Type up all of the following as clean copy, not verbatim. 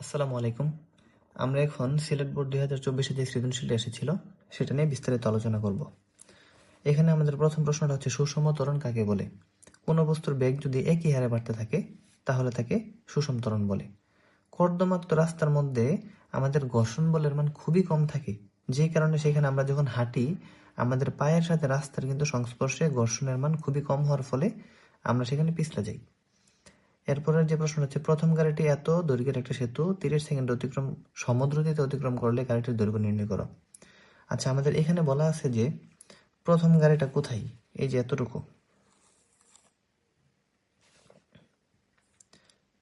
আসসালামু আলাইকুম। আমরা এখন সিলেট বোর্ড 2024-এ যে সৃজনশীলটা এসেছিল সেটা নিয়ে বিস্তারিত আলোচনা করব। এখানে আমাদের প্রথম প্রশ্নটা হচ্ছে সুষম ত্বরণ কাকে বলে। কোনো বস্তুর বেগ যদি একই হারে বাড়তে থাকে তাহলে তাকে সুষম ত্বরণ বলে। কর্দমাক্ত রাস্তার মধ্যে আমাদের ঘর্ষণ বলের মান খুবই কম থাকে, যে কারণে সেখানে আমরা যখন হাঁটি আমাদের পায়ের সাথে রাস্তার কিন্তু সংস্পর্শে ঘর্ষণের মান খুবই কম হওয়ার ফলে আমরা সেখানে পিছলে যাই। এরপরের যে প্রশ্ন হচ্ছে, প্রথম গাড়িটি এত দৈর্ঘ্যের একটা সেতু 30 সেকেন্ড সমদ্রুতিতে অতিক্রম করলে গাড়িটির দৈর্ঘ্য নির্ণয় করো। আচ্ছা, আমাদের এখানে বলা আছে যে প্রথম গাড়িটা কোথায়, এই যে এতটুকু,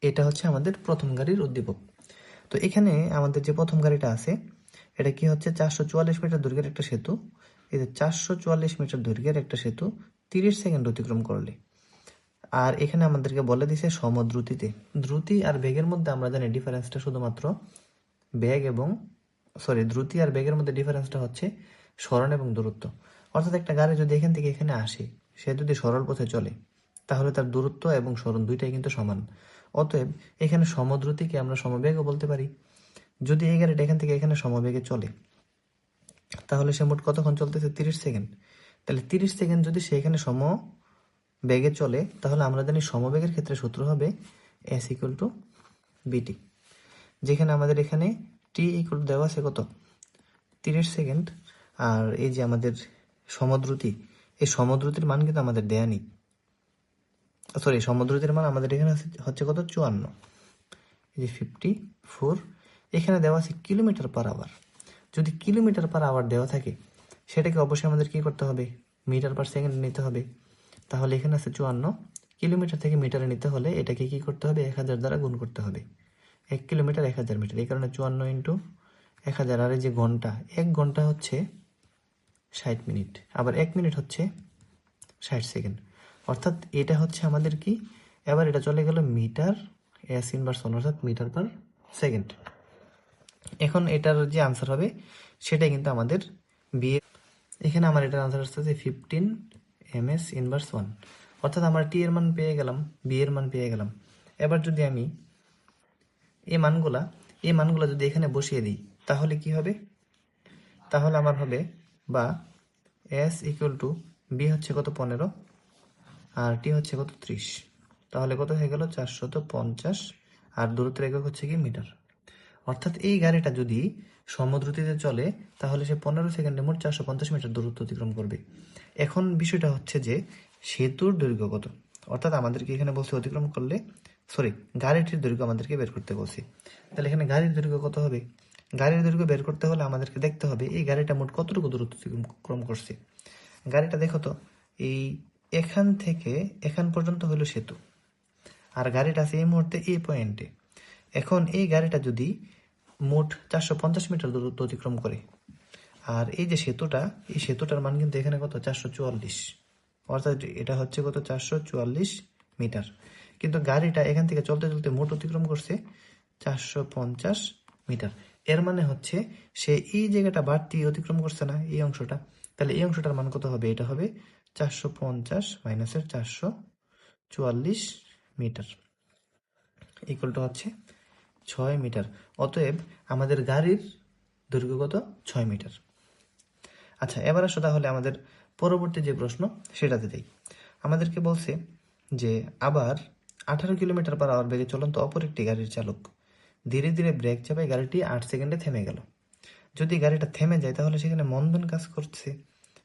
এটা হচ্ছে আমাদের প্রথম গাড়ির উদ্দীপক। তো এখানে আমাদের যে প্রথম গাড়িটা আছে এটা কি হচ্ছে 444 মিটার দৈর্ঘ্যের একটা সেতু। এই যে 444 মিটার দৈর্ঘ্যের একটা সেতু 30 সেকেন্ড অতিক্রম করলে। আর এখানে আমাদেরকে বলে দিছে সমদ্রুতিতে। দ্রুতি আর বেগের মধ্যে আমরা জানি ডিফারেন্সটা শুধুমাত্র দ্রুতি আর বেগের মধ্যে ডিফারেন্সটা হচ্ছে সরণ এবং দূরত্ব। অর্থাৎ একটা গাড়ি যদি এখান থেকে এখানে আসে, সে যদি সরল পথে চলে তাহলে তার দূরত্ব এবং সরণ দুইটাই কিন্তু সমান। অতএব এখানে সমদ্রুতিকে আমরা সমবেগও বলতে পারি। যদি এই গাড়িটা এখান থেকে এখানে সমবেগে চলে তাহলে সে মোট কতক্ষণ চলতেছে 30 সেকেন্ড। তাহলে 30 সেকেন্ড যদি সে এখানে বেগে চলে তাহলে আমরা জানি সমবেগের ক্ষেত্রে সূত্র হবে S=BT, যেখানে আমাদের এখানে টি ইকুয়াল দেওয়া আছে কত 30 সেকেন্ড। আর এই যে আমাদের সমদ্রুতি, এই সমদ্রুতির মান কিন্তু আমাদের দেয়া নেই। সমদ্রুতির মান আমাদের এখানে হচ্ছে কত 54, এই যে 54। এখানে দেওয়া আছে কিলোমিটার পার আওয়ার। যদি কিলোমিটার পার আওয়ার দেওয়া থাকে সেটাকে অবশ্যই আমাদের কি করতে হবে, মিটার পার সেকেন্ড নিতে হবে। তাহলে এখানে আছে 54, কিলোমিটার থেকে মিটারে নিতে হলে এটাকে কি করতে হবে 1000 দ্বারা গুণ করতে হবে। 1 কিলোমিটার 1000 মিটার, এই কারণে 54 ইন্টু 1000। আর এই যে ঘন্টা, 1 ঘন্টা হচ্ছে 60 মিনিট, আবার 1 মিনিট হচ্ছে 60 সেকেন্ড। অর্থাৎ এটা হচ্ছে আমাদের কি, এবার এটা চলে গেল মিটার S−1, অর্থাৎ মিটার পার সেকেন্ড। এখন এটার যে আনসার হবে সেটাই কিন্তু আমাদের বিয়ে। এখানে আমার এটার আনসার আসছে 15 ms−1, অর্থাৎ আমরা টি এর মান পেয়ে গেলাম, বি এর মান পেয়ে গেলাম। এবার যদি আমি এই মানগুলা যদি এখানে বসিয়ে দিই তাহলে কি হবে, তাহলে আমার হবে বা S=B হচ্ছে কত 15 আর টি হচ্ছে কত 30, তাহলে কত হয়ে গেল 450, আর দূরত্বের একক হচ্ছে কি মিটার। অর্থাৎ এই গাড়িটা যদি সমদ্রুতিতে চলে তাহলে সে 15 সেকেন্ডে মোট 450 মিটার দূরত্ব অতিক্রম করবে। এখন বিষয়টা হচ্ছে যে সেতুর দৈর্ঘ্য কত, অর্থাৎ আমাদেরকে এখানে বলছে অতিক্রম করলে গাড়িটির দৈর্ঘ্য আমাদেরকে বের করতে বলছে। তাহলে এখানে গাড়ির দৈর্ঘ্য কত হবে, গাড়ির দৈর্ঘ্য বের করতে হলে আমাদেরকে দেখতে হবে এই গাড়িটা মোট কতটুকু দূরত্ব অতিক্রম করছে। গাড়িটা দেখো তো, এই এখান থেকে এখান পর্যন্ত হলো সেতু, আর গাড়িটা আছে এই মুহূর্তে এই পয়েন্টে। এখন এই গাড়িটা যদি মোট 450 মিটার দূরত্ব অতিক্রম করে, আর এই যে সেতুটা, এই সেতুটার মান কিন্তু এখানে কত 444, অর্থাৎ এটা হচ্ছে কত 444 মিটার। কিন্তু গাড়িটা এখান থেকে চলতে চলতে মোট অতিক্রম করছে 450 মিটার। এর মানে হচ্ছে সে এই জায়গাটা বাড়তি অতিক্রম করছে না, এই অংশটা। তাহলে এই অংশটার মান কত হবে, এটা হবে 450 মাইনাসের 444 মিটার ইকুয়াল টু হচ্ছে 6 মিটার। অতএব আমাদের গাড়ির দৈর্ঘ্য কত 6 মিটার। আচ্ছা, এবার আসো তাহলে আমাদের পরবর্তী যে প্রশ্ন সেটাতে যাই। আমাদেরকে বলছে যে আবার 18 কিলোমিটার পার আওয়ার বেগে চলন্ত অপর একটি গাড়ির চালক ধীরে ধীরে ব্রেক চাপায় গাড়িটি 8 সেকেন্ডে থেমে গেল। যদি গাড়িটা থেমে যায় তাহলে সেখানে মন্দন কাজ করছে।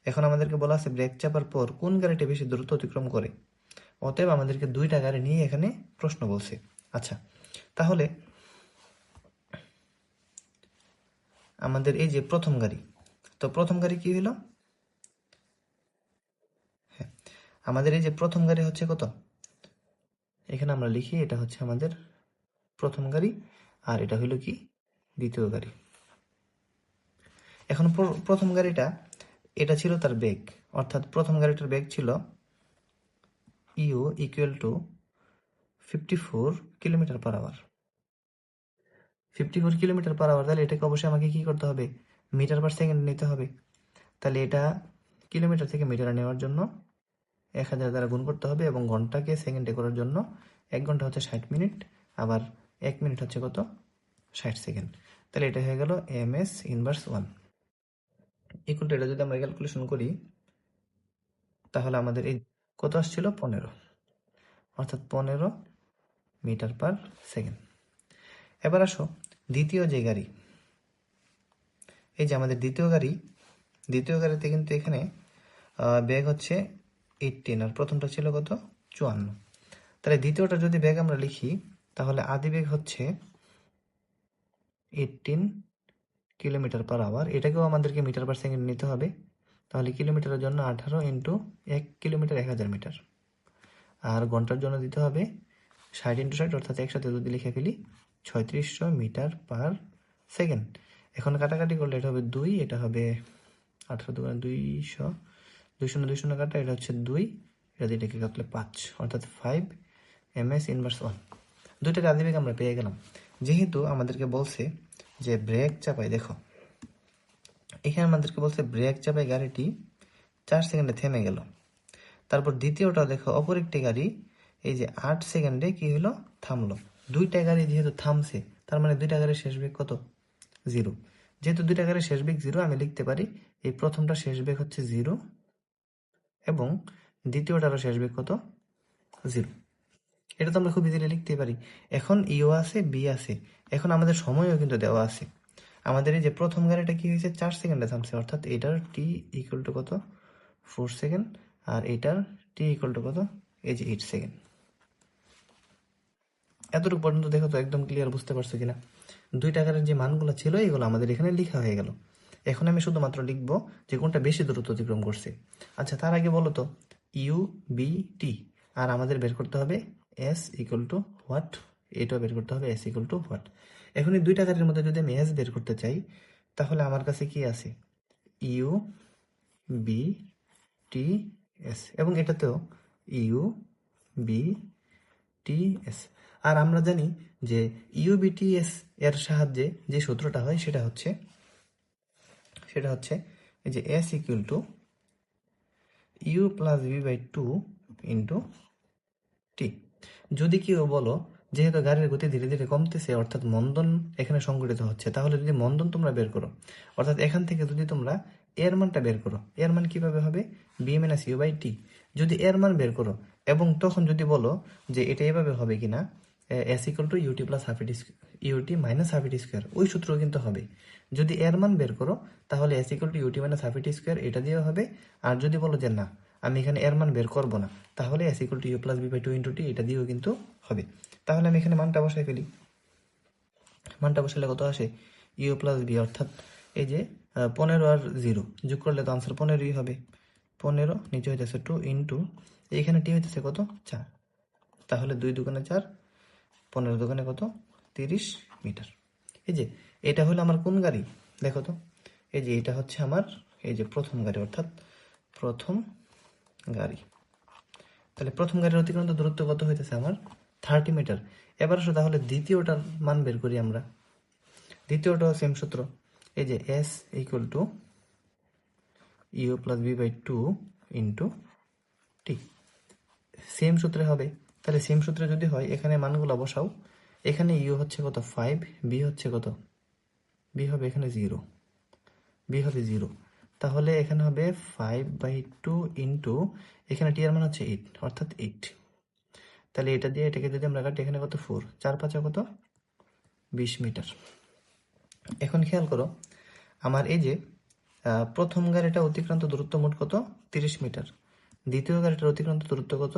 এখন আমাদেরকে বলা আছে ব্রেক চাপার পর কোন গাড়িটি বেশি দ্রুত অতিক্রম করে। অতএব আমাদেরকে দুইটা গাড়ি নিয়ে এখানে প্রশ্ন বলছে। আচ্ছা, তাহলে আমাদের এই যে প্রথম গাড়ি, তো প্রথম গাড়ি কি হলো, হ্যাঁ আমাদের এই যে প্রথম গাড়ি হচ্ছে কত, এখানে আমরা লিখি এটা হচ্ছে আমাদের প্রথম গাড়ি আর এটা হলো কি দ্বিতীয় গাড়ি। এখন প্রথম গাড়িটা এটা ছিল তার বেগ, অর্থাৎ প্রথম গাড়িটার বেগ ছিল u equal to 54 kilometre per hour. 54 kilometre per hour, তাহলে এটাকে অবশ্যই আমাকে কি করতে হবে মিটার পার সেকেন্ড নিতে হবে। তাহলে এটা কিলোমিটার থেকে মিটারে নেওয়ার জন্য 1000 দ্বারা গুণ করতে হবে, এবং ঘন্টাকে সেকেন্ডে করার জন্য 1 ঘন্টা হচ্ছে 60 মিনিট, আবার 1 মিনিট হচ্ছে কত 60 সেকেন্ড। তাহলে এটা হয়ে গেল ms ইনভার্স 1 ইকুয়াল টু, এটা যদি আমরা ক্যালকুলেশন করি তাহলে আমাদের এই কত আসছিল 15, অর্থাৎ 15 মিটার পার সেকেন্ড। এবার আসো দ্বিতীয় যে গাড়ি, এই যে আমাদের দ্বিতীয় গাড়িতে কিন্তু এখানে বেগ হচ্ছে 18 আর প্রথমটা ছিল কত 54। তাহলে দ্বিতীয়টা যদি বেগ আমরা লিখি তাহলে আদি বেগ হচ্ছে 18 কিলোমিটার পার আওয়ার, এটাকেও আমাদেরকে মিটার পার সেকেন্ড নিতে হবে। তাহলে কিলোমিটারের জন্য 18 ইন্টু 1 কিলোমিটার 1000 মিটার, আর ঘন্টার জন্য দিতে হবে 60 ইন্টু 60, অর্থাৎ একসাথে যদি লিখে ফেলি 3600 মিটার পার সেকেন্ড। এখন কাটাকাটি করলে এটা হবে 2, এটা হবে 18 দুগুণে 200, 200 কাটা, এটা হচ্ছে 2, এটা দিয়ে এটাকে কাটলে 5, অর্থাৎ 5 ms ইনভার্স 1। দুইটার আদি বেগ আমরা পেয়ে গেলাম। যেহেতু আমাদেরকে বলছে যে ব্রেক চাপাই, দেখো এখানে আমাদেরকে বলছে ব্রেক চাপাই গাড়িটি 4 সেকেন্ডে থেমে গেল। তারপর দ্বিতীয়টা দেখো, অপর একটি গাড়ি এই যে 8 সেকেন্ডে কি হলো, থামলো। দুইটা গাড়ি যেহেতু থামছে, তার মানে দুইটা গাড়ির শেষ বেগ কত, 0। যেহেতু দুইটা গাড়ির শেষ বেগ 0, আমি লিখতে পারি এই প্রথমটা শেষ বেগ হচ্ছে 0 এবং দ্বিতীয়টারও শেষ বেগ কত, 0। এটা তো আমরা খুব ইজিলি লিখতে পারি। এখন ইও আছে, বি আছে, এখন আমাদের সময়ও কিন্তু দেওয়া আছে। আমাদের এই যে প্রথম গাড়িটা কি হয়েছে, 4 সেকেন্ডে থামছে, অর্থাৎ এটার টি ইকুয়াল টু কত, 4 সেকেন্ড, আর এটার টি ইকুয়াল টু কত, এই যে 8 সেকেন্ড। এতটুকু পর্যন্ত দেখো তো একদম ক্লিয়ার, বুঝতে পারছো কিনা? দুই টাকার যে মানগুলো ছিল এগুলো আমাদের এখানে লেখা হয়ে গেল। এখন আমি শুধুমাত্র লিখব যে কোনটা বেশি দূরত্ব অতিক্রম করছে। আচ্ছা, তার আগে বলো তো ইউ বি টি, আর আমাদের বের করতে হবে এস ইকুয়াল টু হোয়াট, এটাও বের করতে হবে এস ইকুয়াল টু হোয়াট। এখন এই দুই টাকার মধ্যে যদি আমি এস বের করতে চাই তাহলে আমার কাছে কি আছে, ইউ বি টি এস, এবং এটাতেও ইউ বি টি এস। আর আমরা জানি যে ইউবিটিএস এর সাহায্যে যে সূত্রটা হয় সেটা হচ্ছে এই যে S equal to you plus V by 2 into T. যদি কেউ বলো যেহেতু গাড়ির গতি ধীরে ধীরে কমতেছে, অর্থাৎ মন্দন এখানে সংঘটিত হচ্ছে, তাহলে যদি মন্দন তোমরা বের করো, অর্থাৎ এখান থেকে যদি তোমরা এর মানটা বের করো, এর মান কিভাবে হবে, বি মাইনাস ইউ বাই টি। যদি এর মান বের করো এবং তখন যদি বলো যে এটা এভাবে হবে কিনা, s equal to u t plus half a t, u t minus half a t square, ওই সূত্র কিন্তু হবে। যদি এর মান বের করো তাহলে S equal to u t minus half a t square, এটা দিয়েও হবে। আর যদি বলো যে না আমি এখানে এর মান বের করবো না, তাহলে S equal to you plus B by 2 into T, এটা দিয়েও কিন্তু হবে। তাহলে আমি এখানে মানটা বসাই ফেলি। মানটা বসালে কত আসে, ইউ প্লাস বি, অর্থাৎ এই যে 15 আর 0 যোগ করলে তো আনসার 15ই হবে। 15 নিচে হইতেছে 2 ইন্টু এইখানে টি হইতেছে কত, 4। তাহলে 2 দুগুণে 4, 15 দুগুণে কত, 30 মিটার। এই যে এটা হলো আমার কোন গাড়ি, দেখো তো, এই যে এটা হচ্ছে আমার এই যে প্রথম গাড়ি, অর্থাৎ প্রথম গাড়ি। তাহলে প্রথম গাড়ির অতিক্রান্ত দূরত্ব কত হইতেছে আমার, 30 মিটার। এবার আসো তাহলে দ্বিতীয়টার মান বের করি আমরা। দ্বিতীয়টাও সেম সূত্র, এই যে S equal to you plus B by 2 into t, same সূত্রে হবে। তাহলে সেম সূত্রে যদি হয় এখানে মানগুলো বসাও। এখানে ইউ হচ্ছে কত, 5, বি হচ্ছে কত, বি হবে এখানে 0, বি হবে 0। তাহলে এখানে হবে 5/2 ইন্টু এখানে টি এর মান হচ্ছে 8, অর্থাৎ 8। তাহলে এটা দিয়ে এটাকে যদি আমরা কাটি, এখানে কত 4, 4 5 কত, 20 মিটার। এখন খেয়াল করো আমার এই যে প্রথম গাড়িটা অতিক্রান্ত দূরত্ব মোট কত, 30 মিটার। দ্বিতীয় গাড়িটার অতিক্রান্ত দূরত্ব কত,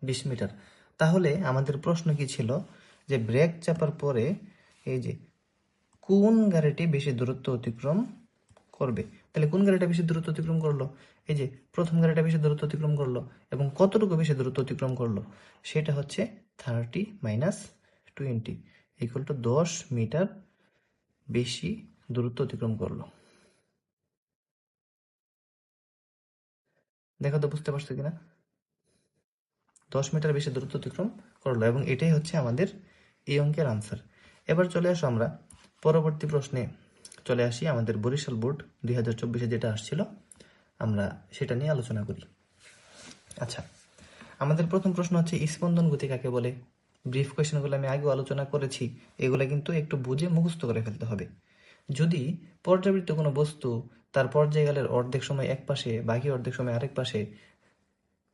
20 মিটার। তাহলে আমাদের প্রশ্ন কি ছিল, যে ব্রেক চাপার পরে এই যে কোন গাড়িটি বেশি দূরত্ব অতিক্রম করবে। তাহলে কোন গাড়িটা বেশি দূরত্ব অতিক্রম করলো, এই যে প্রথম গাড়িটা বেশি দূরত্ব অতিক্রম করলো, এবং কতটুকু বেশি দূরত্ব অতিক্রম করলো, সেটা হচ্ছে 30 মাইনাস 20 ইকুয়াল টু 10 মিটার বেশি দূরত্ব অতিক্রম করলো। দেখো তো বুঝতে পারছো কিনা, 10 মিটার বেশি দূরত্ব অতিক্রম করলো, এবং এটাই হচ্ছে আমাদের এই অঙ্কের আনসার। এবার চলে আসো আমরা পরবর্তী প্রশ্নে চলে আসি। আমাদের বরিশাল বোর্ড 2024-এ যেটা আসছিল আমরা সেটা নিয়ে আলোচনা করি। আচ্ছা, আমাদের প্রথম প্রশ্ন হচ্ছে স্পন্দন গতি কাকে বলে। ব্রিফ কোয়েশ্চেনগুলো আমি আগেও আলোচনা করেছি, এগুলো কিন্তু একটু বুঝে মুখস্থ করে ফেলতে হবে। যদি পর্যাবৃত্ত কোনো বস্তু তার পর্যায়কালের অর্ধেক সময় এক পাশে, বাকি অর্ধেক সময় আরেক পাশে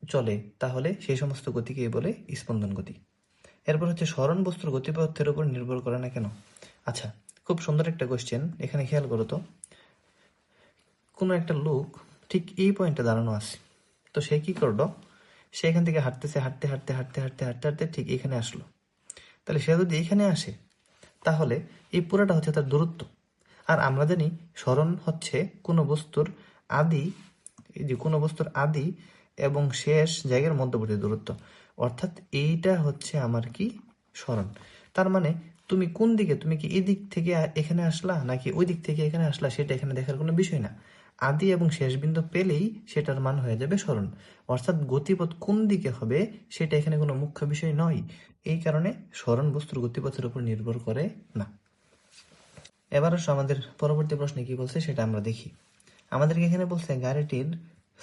চলে, তাহলে সেই সমস্ত গতিকে বলে স্পন্দন গতি। এরপর হচ্ছে স্মরণ বস্তুর গতিপথের উপর নির্ভর করে না কেন? আচ্ছা, খুব সুন্দর একটা কোয়েশ্চেন, এখানে খেয়াল করো তো। কোনো একটা লোক ঠিক এই পয়েন্টে দাঁড়ানো আছে, তো সে কি করলো, সে এখান থেকে হাঁটতেছে, হাঁটতে হাঁটতে হাঁটতে হাঁটতে হাঁটতে হাঁটতে ঠিক এখানে আসলো। তাহলে সে যদি এখানে আসে, তাহলে এই পুরোটা হচ্ছে তার দূরত্ব। আর আমরা জানি স্মরণ হচ্ছে কোনো বস্তুর আদি, এই যে কোনো বস্তুর আদি এবং শেষ জায়গার মধ্যবর্তী দূরত্ব, অর্থাৎ এইটা হচ্ছে আমার কি স্মরণ। তার মানে তুমি কোন দিকে, তুমি কি এই দিক থেকে এখানে আসলা নাকি ওই দিক থেকে এখানে আসলা, সেটা এখানে দেখার কোনো বিষয় না। আদি এবং শেষ বিন্দু পেলেই সেটার মান হয়ে যাবে স্মরণ। অর্থাৎ গতিপথ কোন দিকে হবে সেটা এখানে কোনো মুখ্য বিষয় নয়। এই কারণে স্মরণ বস্তুর গতিপথের উপর নির্ভর করে না। এবার আসো আমাদের পরবর্তী প্রশ্নে কি বলছে সেটা আমরা দেখি। আমাদেরকে এখানে বলছে গাড়িটির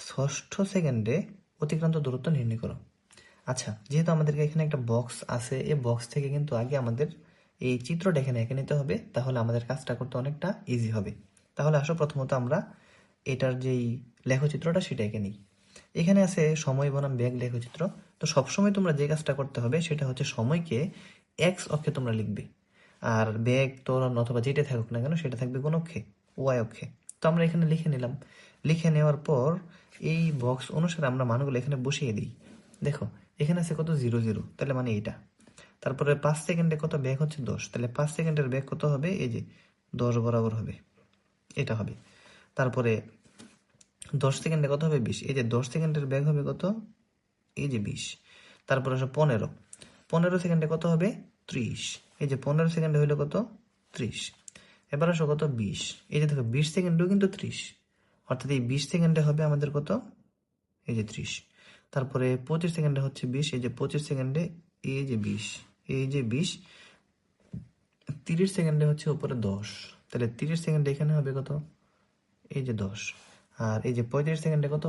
6ষ্ঠ সেকেন্ডে অতিক্রান্ত দূরত্ব নির্ণয় করো। আচ্ছা, যেহেতু আমাদেরকে এখানে একটা বক্স আছে, এই বক্স থেকে কিন্তু আগে আমাদের এই চিত্রটা এখানে এঁকে নিতে হবে, তাহলে আমাদের কাজটা করতে অনেকটা ইজি হবে। তাহলে আসো প্রথমত আমরা এটার যেই লেখচিত্রটা সেটা এঁকে নিই। এখানে আছে সময় বনাম বেগ লেখচিত্র। তো সবসময় তোমরা যে কাজটা করতে হবে সেটা হচ্ছে সময়কে এক্স অক্ষে তোমরা লিখবে, আর বেগ ত্বরণ অথবা যেটা থাকুক না কেন সেটা থাকবে কোন অক্ষে, ওয়াই অক্ষে। তো আমরা এখানে লিখে নিলাম। লিখে নেওয়ার পর এই বক্স অনুসারে আমরা মানগুলো এখানে বসিয়ে দিই। দেখো এখানে আছে কত, 0 0, তাহলে মানে এইটা। তারপরে 5 সেকেন্ডে কত, বেগ হচ্ছে 10, তাহলে 5 সেকেন্ডের বেগ কত হবে, এই যে 10 বরাবর হবে, এটা হবে। তারপরে 10 সেকেন্ডে কত হবে, 20, এই যে 10 সেকেন্ডের বেগ হবে কত, এই যে 20। তারপরে আসো 15 সেকেন্ডে কত হবে, 30, এই যে 15 সেকেন্ডে হইলো কত, 30। এবার আসো কত, 20, এই যে দেখো 20 সেকেন্ডেও কিন্তু 30, অর্থাৎ এই 20 সেকেন্ডে হবে আমাদের কত, এই যে 30। তারপরে 25 সেকেন্ডে হচ্ছে 20, এই যে 25 সেকেন্ডে এই যে 20, এই যে 20। 30 সেকেন্ডে হচ্ছে উপরে 10, তাহলে 30 সেকেন্ডে এখানে হবে কত, এই যে 10। আর এই যে 35 সেকেন্ডে কত,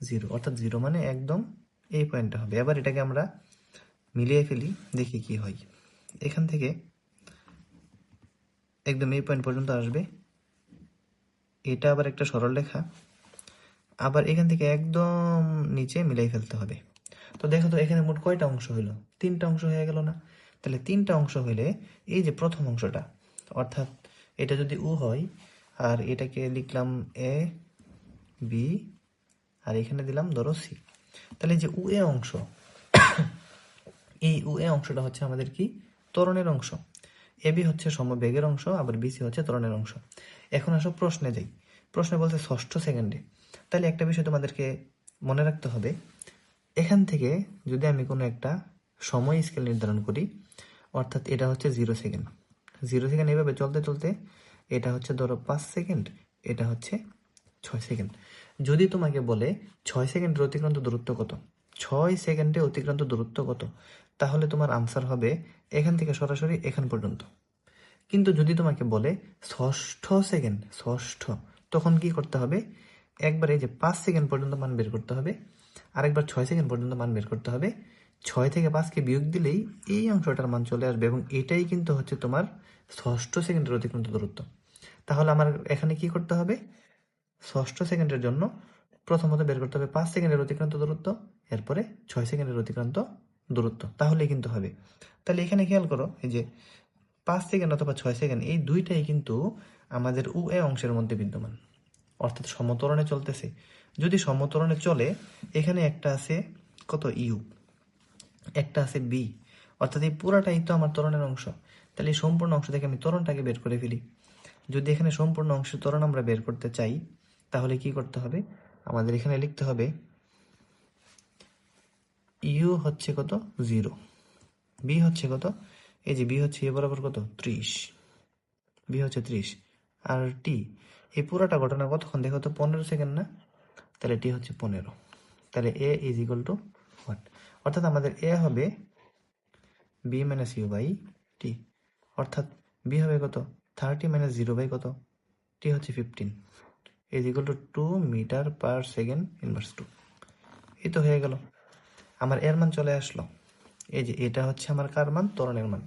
0, অর্থাৎ 0 মানে একদম এই পয়েন্টটা হবে। এবার এটাকে আমরা মিলিয়ে ফেলি, দেখি কি হয়। এখান থেকে একদম এই পয়েন্ট পর্যন্ত আসবে, এটা আবার একটা সরল রেখা, আবার এখান থেকে একদম নিচে মিলাই ফেলতে হবে। তো দেখো তো এখানে মোট কয়টা অংশ হইলো, 3টা অংশ হয়ে গেল না? তাহলে 3টা অংশ হইলে এই যে প্রথম অংশটা, অর্থাৎ এটা যদি উ হয়, আর এটাকে লিখলাম এ বি, আর এখানে দিলাম ধরো সি, তাহলে এই যে উ এ অংশ, এই উ এ অংশটা হচ্ছে আমাদের কি, ত্বরণের অংশ। এবি হচ্ছে সমবেগের অংশ, আবার বিসি হচ্ছে ত্বরণের অংশ। এখন আসো প্রশ্নে যাই। প্রশ্নে বলছে 6ষ্ঠ সেকেন্ডে। তাহলে একটা বিষয় তোমাদেরকে মনে রাখতে হবে, এখান থেকে যদি আমি কোনো একটা সময় স্কেল নির্ধারণ করি, অর্থাৎ এটা হচ্ছে 0 সেকেন্ড, 0 সেকেন্ড এইভাবে চলতে চলতে এটা হচ্ছে ধরো 5 সেকেন্ড, এটা হচ্ছে 6 সেকেন্ড। যদি তোমাকে বলে 6 সেকেন্ডের অতিক্রান্ত দূরত্ব কত, 6 সেকেন্ডে অতিক্রান্ত দূরত্ব কত, তাহলে তোমার আনসার হবে এখান থেকে সরাসরি এখান পর্যন্ত। কিন্তু যদি তোমাকে বলে 6ষ্ঠ সেকেন্ড, 6ষ্ঠ, তখন কি করতে হবে, একবার এই যে 5 সেকেন্ড পর্যন্ত মান বের করতে হবে, আরেকবার 6 সেকেন্ড পর্যন্ত মান বের করতে হবে। 6 থেকে 5কে বিয়োগ দিলেই এই অংশটার মান চলে আসবে, এবং এটাই কিন্তু হচ্ছে তোমার 6ষ্ঠ সেকেন্ডের অতিক্রান্ত দূরত্ব। তাহলে আমার এখানে কি করতে হবে, 6ষ্ঠ সেকেন্ডের জন্য প্রথমত বের করতে হবে 5 সেকেন্ডের অতিক্রান্ত দূরত্ব, এরপরে 6 সেকেন্ডের অতিক্রান্ত দূরত্ব, তাহলেই কিন্তু হবে। তাহলে এখানে খেয়াল করো, এই যে 5 সেকেন্ড অথবা 6 সেকেন্ড, এই দুইটাই কিন্তু আমাদের উ এ অংশের মধ্যে বিদ্যমান, অর্থাৎ সমত্বরণে চলতেছে। যদি সমত্বরণে চলে, এখানে একটা আছে কত, ইউ, একটা আছে বি, অর্থাৎ এই পুরাটাই তো আমার ত্বরণের অংশ। তাহলে এই সম্পূর্ণ অংশ থেকে আমি ত্বরণটাকে বের করে ফেলি। যদি এখানে সম্পূর্ণ অংশের ত্বরণ আমরা বের করতে চাই, তাহলে কি করতে হবে, আমাদের এখানে লিখতে হবে ইউ হচ্ছে কত, 0, বি হচ্ছে কত, এই যে বি হচ্ছে এ বরাবর কত, 30, বি হচ্ছে 30, আর টি, এই পুরাটা ঘটনা কতক্ষণ দেখো তো, 15 সেকেন্ড না? তাহলে টি হচ্ছে 15। তাহলে এ ইজ ইকুয়াল টু হোয়াট, অর্থাৎ আমাদের এ হবে বি মাইনাস ইউ বাই টি, অর্থাৎ বি হবে কত, 30 মাইনাস 0 বাই কত, টি হচ্ছে 15, is equal to 2 metre per second inverse 2। এই তো হয়ে গেল, আমার এর মান চলে আসলো। এই যে এটা হচ্ছে আমার কার মান, ত্বরণের মান।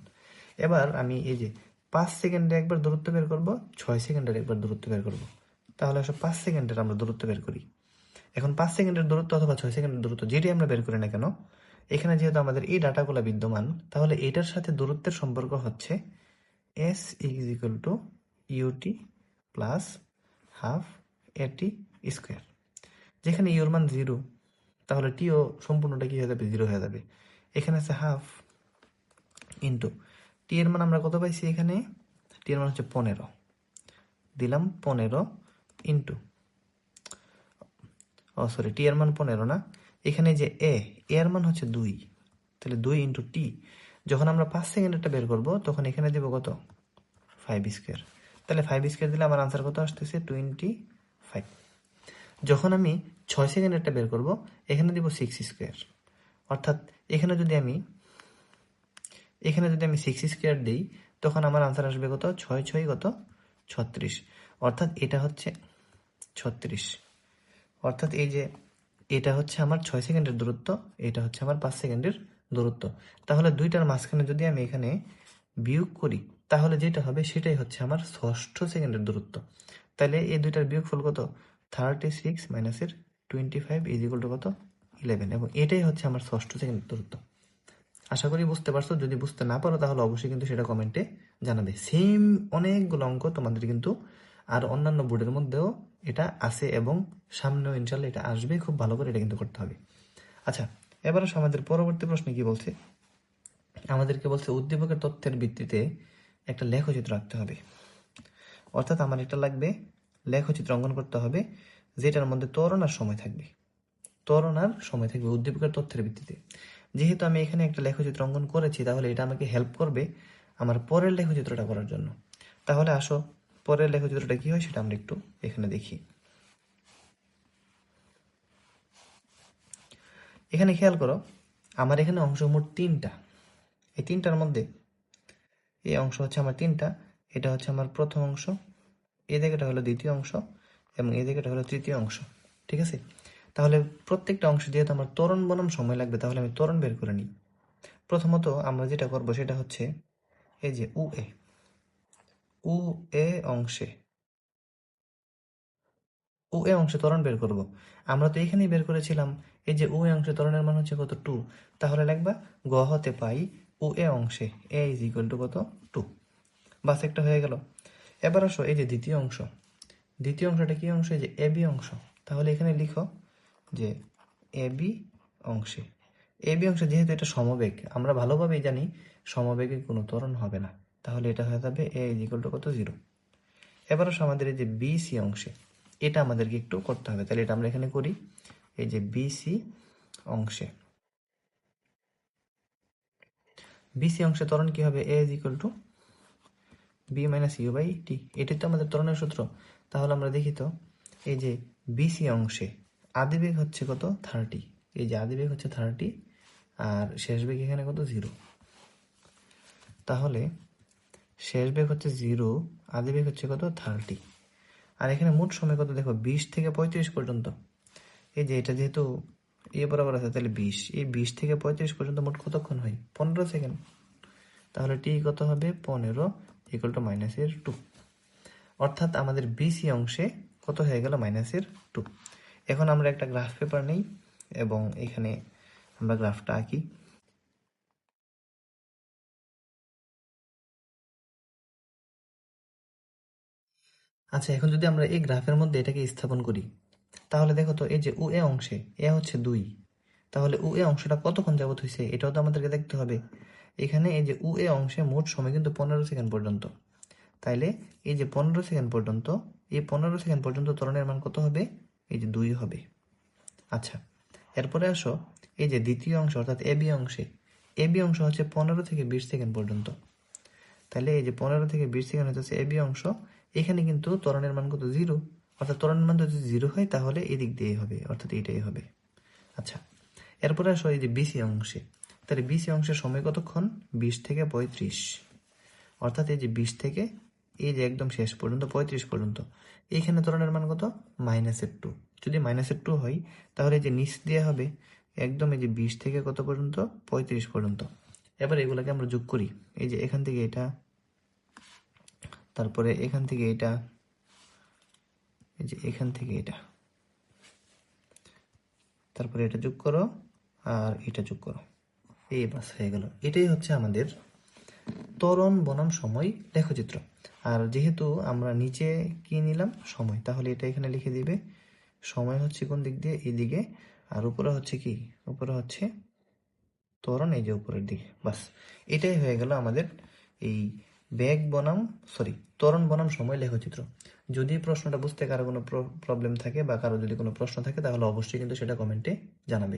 এবার আমি এই যে 5 সেকেন্ডে একবার দূরত্ব বের করব, 6 সেকেন্ডের একবার দূরত্ব বের করব। তাহলে আসলে 5 সেকেন্ডের আমরা দূরত্ব বের করি। এখন 5 সেকেন্ডের দূরত্ব অথবা 6 সেকেন্ডের দূরত্ব যেটাই আমরা বের করি না কেন, এখানে যেহেতু আমাদের এই ডাটাগুলো বিদ্যমান, তাহলে এটার সাথে দূরত্বের সম্পর্ক হচ্ছে s is equal to u t plus half a t square. যেখানে ইউর মান 0, তাহলে টিও সম্পূর্ণটা কি হয়ে যাবে, 0 হয়ে যাবে। এখানে আছে হাফ ইন্টু টি এর মান আমরা কত পাইছি, এখানে টি এর মান হচ্ছে 15, দিলাম 15 ইন্টু, সরি টি এর মান 15 না, এখানে যে এর মান হচ্ছে 2, তাহলে 2 ইন্টু টি। যখন আমরা 5 সেকেন্ডেরটা বের করব তখন এখানে দেবো কত, 5 স্কোয়ার। তাহলে 5 স্কোয়ার দিলে আমার আনসার কত আসতেছে, 25। যখন আমি 6 সেকেন্ডেরটা বের করব এখানে দিব 6 স্কোয়ার, অর্থাৎ এখানে যদি আমি 6 স্কোয়ার দিই তখন আমার আনসার আসবে কত, 6 6 কত, 36। অর্থাৎ এটা হচ্ছে 36। অর্থাৎ এই যে এটা হচ্ছে আমার 6 সেকেন্ডের দূরত্ব, এটা হচ্ছে আমার 5 সেকেন্ডের দূরত্ব। তাহলে দুইটার মাঝখানে যদি আমি এখানে বিয়োগ করি তাহলে যেটা হবে সেটাই হচ্ছে আমার 6ষ্ঠ সেকেন্ডের দূরত্ব। তাহলে এই দুইটার বিয়োগফল কত, 36 মাইনাসের 25 ইজ ইকুয়াল টু কত, 11, এবং এটাই হচ্ছে আমার 6ষ্ঠ সেকেন্ডের দূরত্ব। আশা করি বুঝতে পারছো। যদি বুঝতে না পারো তাহলে অবশ্যই কিন্তু সেটা কমেন্টে জানাবে। সেম অনেকগুলো অঙ্ক তোমাদের কিন্তু আর অন্যান্য বোর্ডের মধ্যেও এটা আছে এবং সামনেও ইনশাল্লাহ এটা আসবে। খুব ভালো করে এটা কিন্তু করতে হবে। আচ্ছা, এবার আসো আমাদের পরবর্তী প্রশ্নে কি বলছে। আমাদেরকে বলছে উদ্দীপকের তথ্যের ভিত্তিতে একটা লেখচিত্র আঁকতে হবে। অর্থাৎ আমার এটা লাগবে লেখচিত্র অঙ্কন করতে হবে যেটার মধ্যে ত্বরণ আর সময় থাকবে। ত্বরণ আর সময় থাকবে উদ্দীপকের তথ্যের ভিত্তিতে। যেহেতু আমি এখানে একটা লেখচিত্র অঙ্কন করেছি তাহলে এটা আমাকে হেল্প করবে আমার পরের লেখচিত্রটা করার জন্য। তাহলে আসো পরের লেখচিত্রটা কি হয় সেটা আমরা একটু এখানে দেখি। এখানে খেয়াল করো, আমার এখানে অংশ মোট 3টা। এই 3টার মধ্যে এই অংশ হচ্ছে আমার 3টা। এটা হচ্ছে আমার প্রথম অংশ, এই জায়গাটা হলো দ্বিতীয় অংশ, এবং এই জায়গাটা হলো তৃতীয় অংশ। ঠিক আছে, তাহলে প্রত্যেকটা অংশ যেহেতু আমার ত্বরণ বনাম সময় লাগবে তাহলে আমি ত্বরণ বের করে নিই। প্রথমত আমরা যেটা করব সেটা হচ্ছে এই যে উ এ অংশে ত্বরণ বের করব। আমরা তো এখানেই বের করেছিলাম এই যে উ এ অংশে ত্বরণের মান হচ্ছে কত, 2। তাহলে লিখবা গ হতে পাই উ এ অংশে এ ইজ ইকুয়াল টু কত, 2। বাস একটা হয়ে গেল। এবার আসো এই যে দ্বিতীয় অংশটা কি অংশ, এই যে এ বি অংশ। তাহলে এখানে লিখো যে এ বি অংশে যেহেতু এটা সমবেগ, আমরা ভালোভাবেই জানি সমবেগে কোনো ত্বরণ হবে না, তাহলে এটা হয়ে যাবে এ ইজ ইকুয়াল টু কত, 0। এবার আসো আমাদের এই যে বিসি অংশে, এটা আমাদেরকে একটু করতে হবে। তাহলে এটা আমরা এখানে করি। এই যে বিসি অংশে ত্বরণ কি হবে, A is equal to V minus U by T. এটাই তো আমাদের ত্বরণের সূত্র। তাহলে আমরা দেখি তো, এই যে বিসি অংশে আদিবেগ হচ্ছে কত, 30। এই যে আদিবেগ হচ্ছে 30 আর শেষ বেগ এখানে কত, 0। তাহলে শেষ বেগ হচ্ছে 0, আদিবেগ হচ্ছে কত, 30। আর এখানে মোট সময় কত দেখো, 20 থেকে 35 পর্যন্ত। এই যে এটা যেহেতু বরাবর আছে তাহলে 20, এই 20 থেকে 35 পর্যন্ত মোট কতক্ষণ হয়, 15 সেকেন্ড। তাহলে টি কত হবে, 15 ইকুয়াল টু মাইনাসের 2। অর্থাৎ আমাদের বিসি অংশে কত হয়ে গেল, মাইনাসের 2। এখন আমরা একটা গ্রাফ পেপার নেই এবং এখানে আমরা গ্রাফটা আঁকি। আচ্ছা, এখন যদি আমরা এই গ্রাফের মধ্যে এটাকে স্থাপন করি তাহলে দেখো তো, এই যে উ এ অংশে এ হচ্ছে 2, তাহলে উ এ অংশটা কতক্ষণ যাবত হয়েছে এটাও তো আমাদেরকে দেখতে হবে। এখানে এই যে উ এ অংশে মোট সময় কিন্তু 15 সেকেন্ড পর্যন্ত। তাইলে এই যে 15 সেকেন্ড পর্যন্ত, এই 15 সেকেন্ড পর্যন্ত ত্বরণের মান কত হবে, এই যে 2 হবে। আচ্ছা, এরপরে আসো এই যে দ্বিতীয় অংশ অর্থাৎ এ বি অংশ হচ্ছে 15 থেকে 20 সেকেন্ড পর্যন্ত। তাহলে এই যে 15 থেকে 20 সেকেন্ড হচ্ছে এ বি অংশ। এখানে কিন্তু ত্বরণের মান কত, 0। অর্থাৎ ত্বরণের মান যদি 0 হয় তাহলে এদিক দিয়েই হবে, অর্থাৎ এইটাই হবে। আচ্ছা, এরপরে আসো এই যে বিসি অংশে। তাহলে বিসি অংশের সময় কতক্ষণ, 20 থেকে 35। অর্থাৎ এই যে 20 থেকে এই যে একদম শেষ পর্যন্ত 35 পর্যন্ত। এইখানে ত্বরণের মান কত, মাইনাসের 2। যদি মাইনাসের 2 হয় তাহলে এই যে নিচ দিয়ে হবে একদম এই যে 20 থেকে কত পর্যন্ত, 35 পর্যন্ত। এবার এগুলোকে আমরা যোগ করি। এই যে এখান থেকে এটা, তারপরে এখান থেকে এটা, এই যে এখান থেকে এটা, তারপরে এটা যোগ করো আর এটা যোগ করো, এই বাস হয়ে গেল। এটাই হচ্ছে আমাদের ত্বরণ বনাম সময় লেখচিত্র। আর যেহেতু আমরা নিচে কি নিলাম, সময়, তাহলে এটা এখানে লিখে দিবে। সময় হচ্ছে কোন দিক দিয়ে, এই দিকে, আর উপরে হচ্ছে কি, উপরে হচ্ছে ত্বরণ, এই যে উপরের দিকে। বাস, এটাই হয়ে গেল আমাদের এই বেগ বনাম ত্বরণ বনাম সময় লেখচিত্র। যদি প্রশ্নটা বুঝতে কারো কোনো প্রবলেম থাকে বা কারো যদি কোনো প্রশ্ন থাকে, তাহলে অবশ্যই কিন্তু সেটা কমেন্টে জানাবে।